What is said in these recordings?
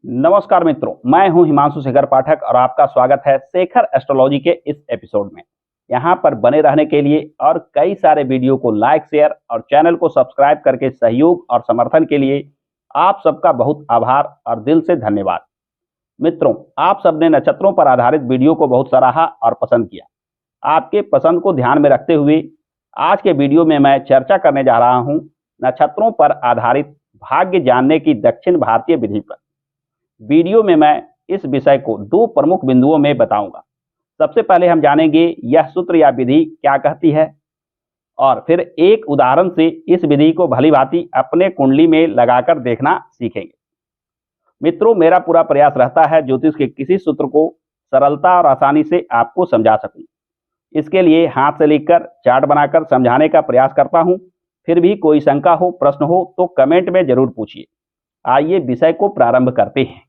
नमस्कार मित्रों, मैं हूं हिमांशु शेखर पाठक और आपका स्वागत है शेखर एस्ट्रोलॉजी के इस एपिसोड में। यहां पर बने रहने के लिए और कई सारे वीडियो को लाइक, शेयर और चैनल को सब्सक्राइब करके सहयोग और समर्थन के लिए आप सबका बहुत आभार और दिल से धन्यवाद। मित्रों, आप सबने नक्षत्रों पर आधारित वीडियो को बहुत सराहा और पसंद किया। आपके पसंद को ध्यान में रखते हुए आज के वीडियो में मैं चर्चा करने जा रहा हूं नक्षत्रों पर आधारित भाग्य जानने की दक्षिण भारतीय विधि पर। वीडियो में मैं इस विषय को दो प्रमुख बिंदुओं में बताऊंगा। सबसे पहले हम जानेंगे यह सूत्र या विधि क्या कहती है और फिर एक उदाहरण से इस विधि को भलीभांति अपने कुंडली में लगाकर देखना सीखेंगे। मित्रों, मेरा पूरा प्रयास रहता है ज्योतिष के किसी सूत्र को सरलता और आसानी से आपको समझा सकूं। इसके लिए हाथ से लिखकर चार्ट बनाकर समझाने का प्रयास करता हूं। फिर भी कोई शंका हो, प्रश्न हो तो कमेंट में जरूर पूछिए। आइए विषय को प्रारंभ करते हैं।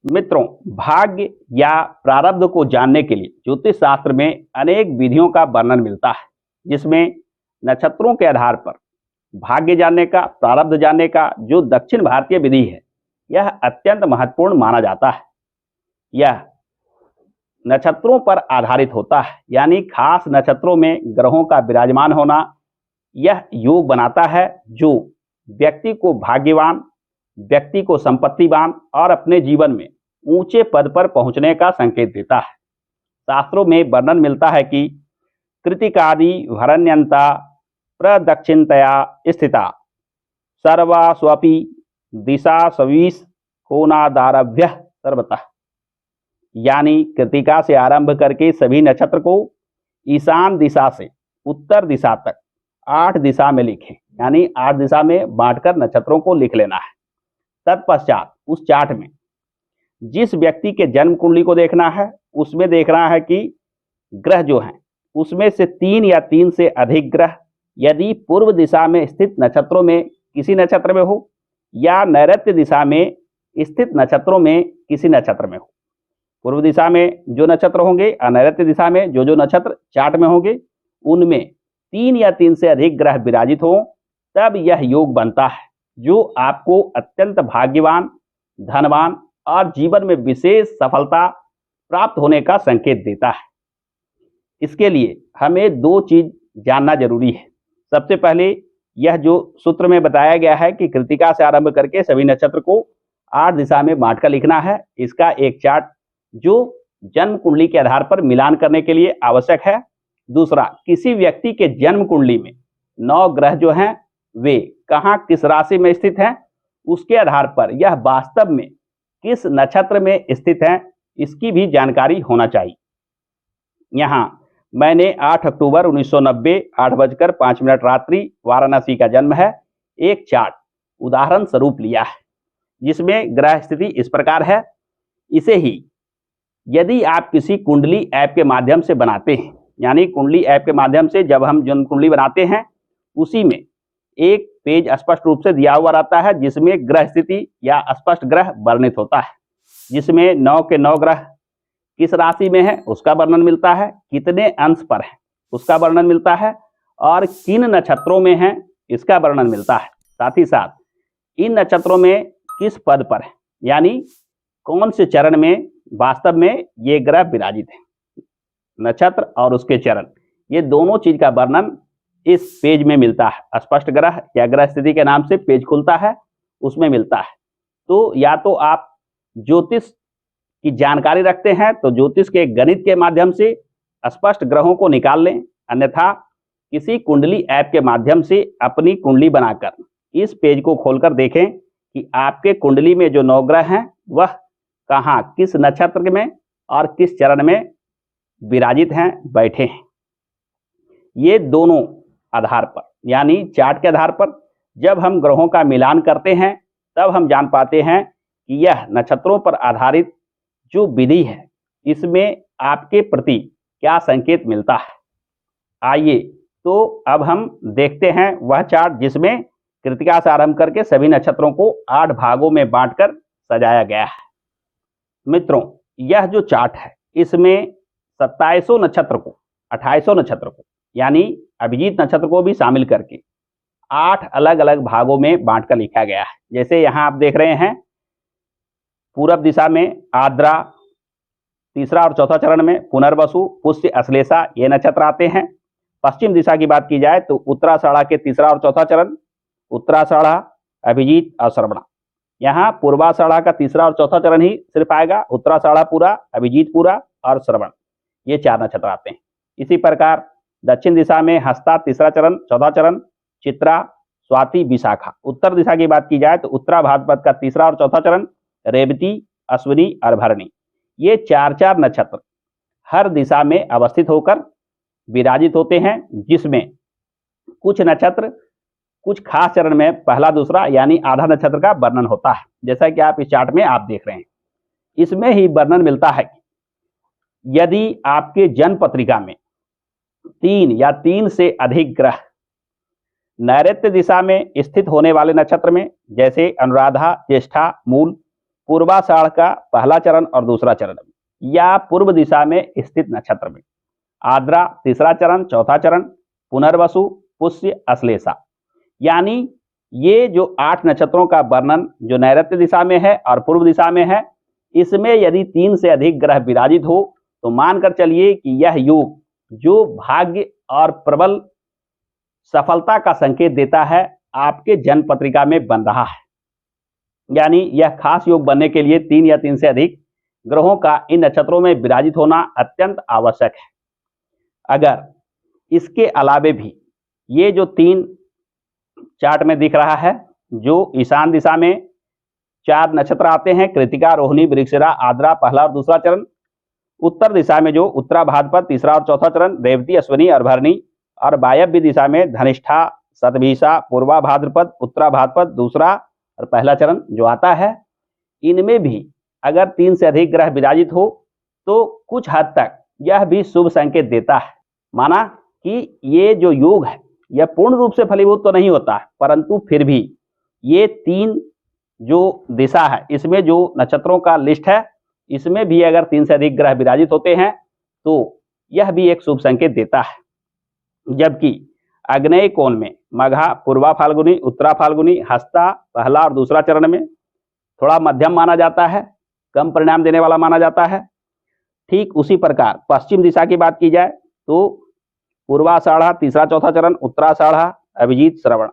मित्रों, भाग्य या प्रारब्ध को जानने के लिए ज्योतिष शास्त्र में अनेक विधियों का वर्णन मिलता है, जिसमें नक्षत्रों के आधार पर भाग्य जानने का, प्रारब्ध जानने का जो दक्षिण भारतीय विधि है, यह अत्यंत महत्वपूर्ण माना जाता है। यह नक्षत्रों पर आधारित होता है, यानी खास नक्षत्रों में ग्रहों का विराजमान होना यह योग बनाता है जो व्यक्ति को भाग्यवान, व्यक्ति को संपत्तिवान और अपने जीवन में ऊंचे पद पर पहुंचने का संकेत देता है। शास्त्रों में वर्णन मिलता है कि कृतिकादि भरण्यंता प्रदक्षिणतया स्थिता सर्वास्वपि दिशा सवीस कोनादारभ्य सर्वतः, यानी कृतिका से आरंभ करके सभी नक्षत्र को ईशान दिशा से उत्तर दिशा तक 8 दिशा में लिखें, यानी 8 दिशा में बांटकर नक्षत्रों को लिख लेना है। तत्पश्चात उस चार्ट में जिस व्यक्ति के जन्म कुंडली को देखना है, उसमें देखना है कि ग्रह जो हैं उसमें से 3 या 3 से अधिक ग्रह यदि पूर्व दिशा में स्थित नक्षत्रों में किसी नक्षत्र में हो या नैऋत्य दिशा में स्थित नक्षत्रों में किसी नक्षत्र में हो। पूर्व दिशा में जो नक्षत्र होंगे और नैऋत्य दिशा में जो नक्षत्र चार्ट में होंगे, उनमें 3 या 3 से अधिक ग्रह विराजित हो, तब यह योग बनता है जो आपको अत्यंत भाग्यवान, धनवान और जीवन में विशेष सफलता प्राप्त होने का संकेत देता है। इसके लिए हमें 2 चीज जानना जरूरी है। सबसे पहले यह जो सूत्र में बताया गया है कि कृतिका से आरंभ करके सभी नक्षत्र को 8 दिशा में बांटकर लिखना है, इसका एक चार्ट जो जन्म कुंडली के आधार पर मिलान करने के लिए आवश्यक है। दूसरा, किसी व्यक्ति के जन्म कुंडली में 9 ग्रह जो हैं वे कहां किस राशि में स्थित हैं, उसके आधार पर यह वास्तव में किस नक्षत्र में स्थित हैं, इसकी भी जानकारी होना चाहिए। यहां मैंने 8 अक्टूबर 1990 8:05 रात्रि वाराणसी का जन्म है, एक चार्ट उदाहरण स्वरूप लिया है जिसमें ग्रह स्थिति इस प्रकार है। इसे ही यदि आप किसी कुंडली ऐप के माध्यम से बनाते हैं, यानी कुंडली ऐप के माध्यम से जब हम जन्म कुंडली बनाते हैं, उसी में एक पेज स्पष्ट रूप से दिया हुआ रहता है जिसमें ग्रह स्थिति या स्पष्ट ग्रह वर्णित होता है, जिसमें 9 के 9 ग्रह किस राशि में है उसका वर्णन मिलता है, कितने अंश पर है उसका वर्णन मिलता है और किन नक्षत्रों में है इसका वर्णन मिलता है। साथ ही साथ इन नक्षत्रों में किस पद पर है, यानी कौन से चरण में वास्तव में ये ग्रह विराजित है। नक्षत्र और उसके चरण, ये दोनों चीज का वर्णन इस पेज में मिलता है। स्पष्ट ग्रह या ग्रह स्थिति के नाम से पेज खुलता है, उसमें मिलता है। तो या तो आप ज्योतिष की जानकारी रखते हैं तो ज्योतिष के गणित के माध्यम से स्पष्ट ग्रहों को निकाल लें, अन्यथा किसी कुंडली ऐप के माध्यम से अपनी कुंडली बनाकर इस पेज को खोलकर देखें कि आपके कुंडली में जो 9 ग्रह हैं वह कहाँ किस नक्षत्र में और किस चरण में विराजित हैं, बैठे हैं। ये दोनों आधार पर, यानी चार्ट के आधार पर जब हम ग्रहों का मिलान करते हैं तब हम जान पाते हैं कि यह नक्षत्रों पर आधारित जो विधि है इसमें आपके प्रति क्या संकेत मिलता है। आइए तो अब हम देखते हैं वह चार्ट जिसमें कृतिका से आरंभ करके सभी नक्षत्रों को 8 भागों में बांटकर सजाया गया है। मित्रों, यह जो चार्ट है इसमें 2700 नक्षत्र को 2800 नक्षत्र को यानी अभिजीत नक्षत्र को भी शामिल करके 8 अलग अलग भागों में बांटकर लिखा गया है। जैसे यहाँ आप देख रहे हैं पूरब दिशा में आद्रा, तीसरा और चौथा चरण में पुनर्वसु, पुष्य, अश्लेषा ये नक्षत्र आते हैं। पश्चिम दिशा की बात की जाए तो उत्तराषाढ़ा के तीसरा और चौथा चरण, उत्तराषाढ़ा, अभिजीत और श्रवणा। यहाँ पूर्वाषाढ़ा का तीसरा और चौथा चरण ही सिर्फ आएगा, उत्तराषाढ़ा पूरा, अभिजीत पूरा और श्रवण, ये 4 नक्षत्र आते हैं। इसी प्रकार दक्षिण दिशा में हस्ता तीसरा चरण, चौथा चरण, चित्रा, स्वाति, विशाखा। उत्तर दिशा की बात की जाए तो उत्तरा भाद्रपद का तीसरा और चौथा चरण, रेवती, अश्विनी और भरणी। ये 4 नक्षत्र हर दिशा में अवस्थित होकर विराजित होते हैं, जिसमें कुछ नक्षत्र कुछ खास चरण में पहला दूसरा यानी आधा नक्षत्र का वर्णन होता है, जैसा कि आप इस चार्ट में आप देख रहे हैं। इसमें ही वर्णन मिलता है कि यदि आपके जन्म पत्रिका में 3 या 3 से अधिक ग्रह नैऋत्य दिशा में स्थित होने वाले नक्षत्र में, जैसे अनुराधा, ज्येष्ठा, मूल, पूर्वाषाढ़ का पहला चरण और दूसरा चरण, या पूर्व दिशा में स्थित नक्षत्र में आद्रा तीसरा चरण, चौथा चरण, पुनर्वसु, पुष्य, अश्लेषा, यानी ये जो 8 नक्षत्रों का वर्णन जो नैऋत्य दिशा में है और पूर्व दिशा में है, इसमें यदि 3 से अधिक ग्रह विराजित हो तो मानकर चलिए कि यह योग जो भाग्य और प्रबल सफलता का संकेत देता है आपके जन्म पत्रिका में बन रहा है। यानी यह खास योग बनने के लिए 3 या 3 से अधिक ग्रहों का इन नक्षत्रों में विराजित होना अत्यंत आवश्यक है। अगर इसके अलावे भी ये जो 3 चार्ट में दिख रहा है, जो ईशान दिशा में 4 नक्षत्र आते हैं, कृतिका, रोहिणी, मृगशिरा, आद्रा पहला और दूसरा चरण, उत्तर दिशा में जो उत्तरा भाद्रपद तीसरा और चौथा चरण, रेवती, अश्विनी और भरणी, और वायव्य दिशा में धनिष्ठा, शतभिषा, पूर्वा भाद्रपद, उत्तरा भाद्रपद दूसरा और पहला चरण जो आता है, इनमें भी अगर 3 से अधिक ग्रह विराजित हो तो कुछ हद तक यह भी शुभ संकेत देता है। माना कि ये जो योग है यह पूर्ण रूप से फलीभूत तो नहीं होता है, परंतु फिर भी ये 3 जो दिशा है इसमें जो नक्षत्रों का लिस्ट है, इसमें भी अगर 3 से अधिक ग्रह विराजित होते हैं तो यह भी एक शुभ संकेत देता है। जबकि आग्नेय कोण में मघा, पूर्वा फाल्गुनी, उत्तरा फाल्गुनी, हस्ता पहला और दूसरा चरण में थोड़ा मध्यम माना जाता है, कम परिणाम देने वाला माना जाता है। ठीक उसी प्रकार पश्चिम दिशा की बात की जाए तो पूर्वाषाढ़ा तीसरा चौथा चरण, उत्तराषाढ़ा, अभिजीत, श्रवण,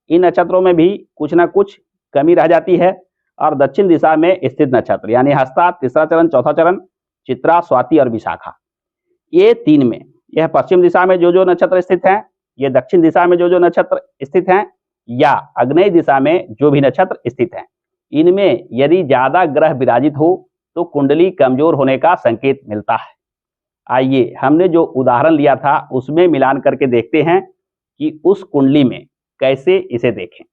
इन नक्षत्रों में भी कुछ ना कुछ कमी रह जाती है। और दक्षिण दिशा में स्थित नक्षत्र यानी हस्ता तीसरा चरण, चौथा चरण, चित्रा, स्वाति और विशाखा, ये 3 में यह पश्चिम दिशा में जो जो नक्षत्र स्थित हैं, ये दक्षिण दिशा में जो जो नक्षत्र स्थित हैं, या आग्नेय दिशा में जो भी नक्षत्र स्थित हैं, इनमें यदि ज्यादा ग्रह विराजित हो तो कुंडली कमजोर होने का संकेत मिलता है। आइए हमने जो उदाहरण लिया था उसमें मिलान करके देखते हैं कि उस कुंडली में कैसे इसे देखें।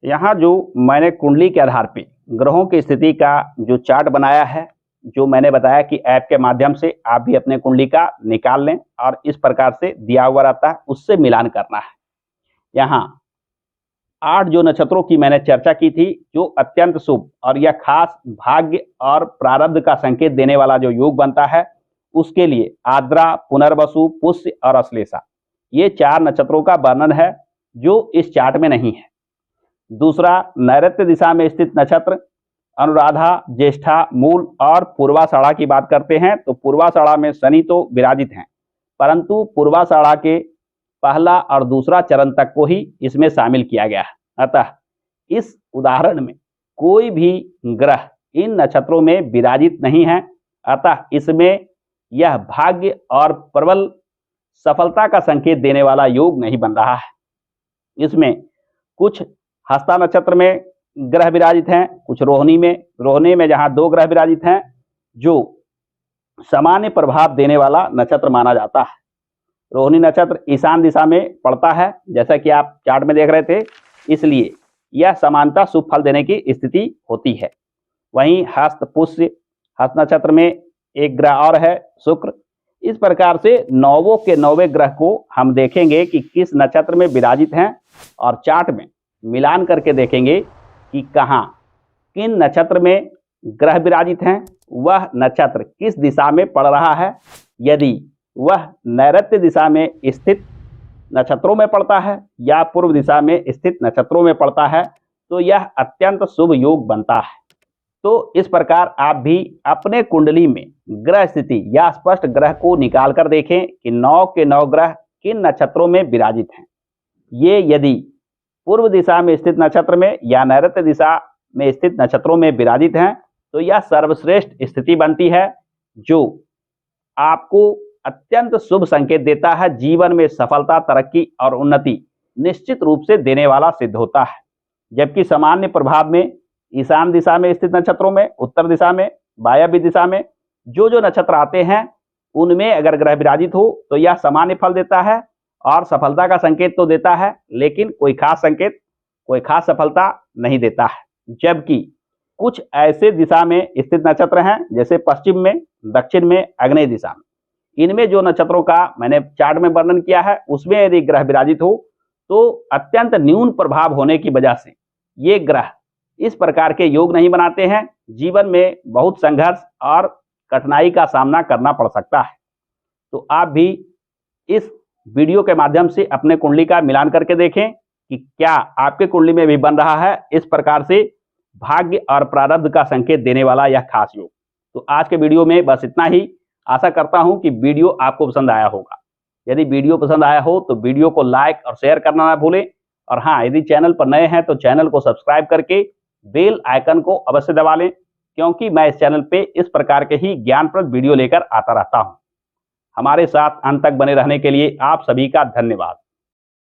यहाँ जो मैंने कुंडली के आधार पे ग्रहों की स्थिति का जो चार्ट बनाया है, जो मैंने बताया कि ऐप के माध्यम से आप भी अपने कुंडली का निकाल लें और इस प्रकार से दिया हुआ रहता है उससे मिलान करना है। यहाँ 8 जो नक्षत्रों की मैंने चर्चा की थी जो अत्यंत शुभ और यह खास भाग्य और प्रारब्ध का संकेत देने वाला जो योग बनता है, उसके लिए आद्रा, पुनर्वसु, पुष्य और अश्लेषा, ये 4 नक्षत्रों का वर्णन है जो इस चार्ट में नहीं है। दूसरा, नैऋत्य दिशा में स्थित नक्षत्र अनुराधा, ज्येष्ठा, मूल और पूर्वाषाढ़ा की बात करते हैं तो पूर्वाषाढ़ा में शनि तो विराजित हैं, परंतु पूर्वाषाढ़ा के पहला और दूसरा चरण तक को ही इसमें शामिल किया गया है। अतः इस उदाहरण में कोई भी ग्रह इन नक्षत्रों में विराजित नहीं है, अतः इसमें यह भाग्य और प्रबल सफलता का संकेत देने वाला योग नहीं बन रहा है। इसमें कुछ हस्ता नक्षत्र में ग्रह विराजित हैं, कुछ रोहिणी में जहां 2 ग्रह विराजित हैं जो सामान्य प्रभाव देने वाला नक्षत्र माना जाता है। रोहिणी नक्षत्र ईशान दिशा में पड़ता है, जैसा कि आप चार्ट में देख रहे थे, इसलिए यह समानता शुभ फल देने की स्थिति होती है। वहीं हस्त नक्षत्र में एक ग्रह और है, शुक्र। इस प्रकार से 9 के 9 ग्रह को हम देखेंगे कि किस नक्षत्र में विराजित हैं और चार्ट में मिलान करके देखेंगे कि कहाँ किन नक्षत्र में ग्रह विराजित हैं, वह नक्षत्र किस दिशा में पड़ रहा है। यदि वह नैऋत्य दिशा में स्थित नक्षत्रों में पड़ता है या पूर्व दिशा में स्थित नक्षत्रों में पड़ता है तो यह अत्यंत शुभ योग बनता है। तो इस प्रकार आप भी अपने कुंडली में ग्रह स्थिति या स्पष्ट ग्रह को निकाल कर देखें कि 9 के 9 ग्रह किन नक्षत्रों में विराजित हैं। ये यदि पूर्व दिशा में स्थित नक्षत्र में या नैऋत्य दिशा में स्थित नक्षत्रों में विराजित हैं तो यह सर्वश्रेष्ठ स्थिति बनती है, जो आपको अत्यंत शुभ संकेत देता है। जीवन में सफलता, तरक्की और उन्नति निश्चित रूप से देने वाला सिद्ध होता है। जबकि सामान्य प्रभाव में ईशान दिशा में स्थित नक्षत्रों में, उत्तर दिशा में, वायव्य दिशा में जो नक्षत्र आते हैं उनमें अगर ग्रह विराजित हो तो यह सामान्य फल देता है और सफलता का संकेत तो देता है, लेकिन कोई खास संकेत, कोई खास सफलता नहीं देता है। जबकि कुछ ऐसे दिशा में स्थित नक्षत्र हैं जैसे पश्चिम में, दक्षिण में, आग्नेय दिशा में, इनमें जो नक्षत्रों का मैंने चार्ट में वर्णन किया है उसमें यदि ग्रह विराजित हो तो अत्यंत न्यून प्रभाव होने की वजह से ये ग्रह इस प्रकार के योग नहीं बनाते हैं। जीवन में बहुत संघर्ष और कठिनाई का सामना करना पड़ सकता है। तो आप भी इस वीडियो के माध्यम से अपने कुंडली का मिलान करके देखें कि क्या आपके कुंडली में भी बन रहा है इस प्रकार से भाग्य और प्रारब्ध का संकेत देने वाला यह खास योग। तो आज के वीडियो में बस इतना ही। आशा करता हूं कि वीडियो आपको पसंद आया होगा। यदि वीडियो पसंद आया हो तो वीडियो को लाइक और शेयर करना ना भूलें। और हाँ, यदि चैनल पर नए हैं तो चैनल को सब्सक्राइब करके बेल आइकन को अवश्य दबा लें, क्योंकि मैं इस चैनल पे इस प्रकार के ही ज्ञानप्रद वीडियो लेकर आता रहता हूं। हमारे साथ अंत तक बने रहने के लिए आप सभी का धन्यवाद।